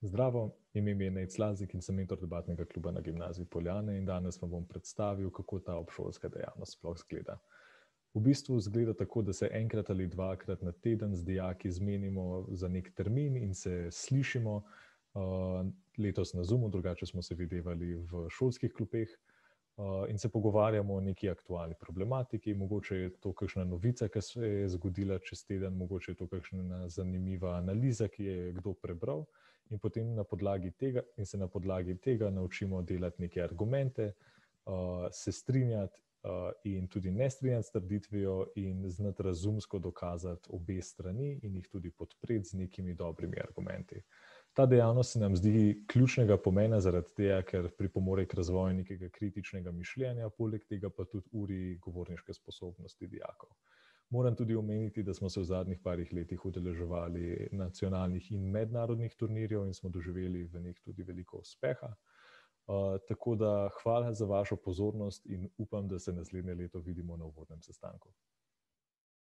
Zdravo, ime mi je Nejc Lazik in sem mentor debatnega kluba na Gimnaziji Poljane in danes vam bom predstavil, kako ta obšolska dejavnost sploh izgleda. V bistvu izgleda tako, da se enkrat ali dvakrat na teden z dijaki zmenimo za nek termin in se slišimo, letos na Zoomu, drugače smo se videvali v šolskih klopeh, in se pogovarjamo o neki aktualni problematiki, mogoče je to kakšna novica, ki se je zgodila čez teden, mogoče je to kakšna zanimiva analiza, ki je kdo prebral, in potem na podlagi tega naučimo delati neke argumente, se strinjati in tudi ne strinjati s trditvijo in znati razumsko dokazati obe strani in jih tudi podpreti z nekimi dobrimi argumenti. Ta dejavnost se nam zdi ključnega pomena zaradi tega, ker pripomore k razvoju nekega kritičnega mišljenja, poleg tega pa tudi uri govorniške sposobnosti dijakov. Moram tudi omeniti, da smo se v zadnjih parih letih udeleževali nacionalnih in mednarodnih turnirjev in smo doživeli v njih tudi veliko uspeha. Tako da hvala za vašo pozornost in upam, da se naslednje leto vidimo na uvodnem sestanku.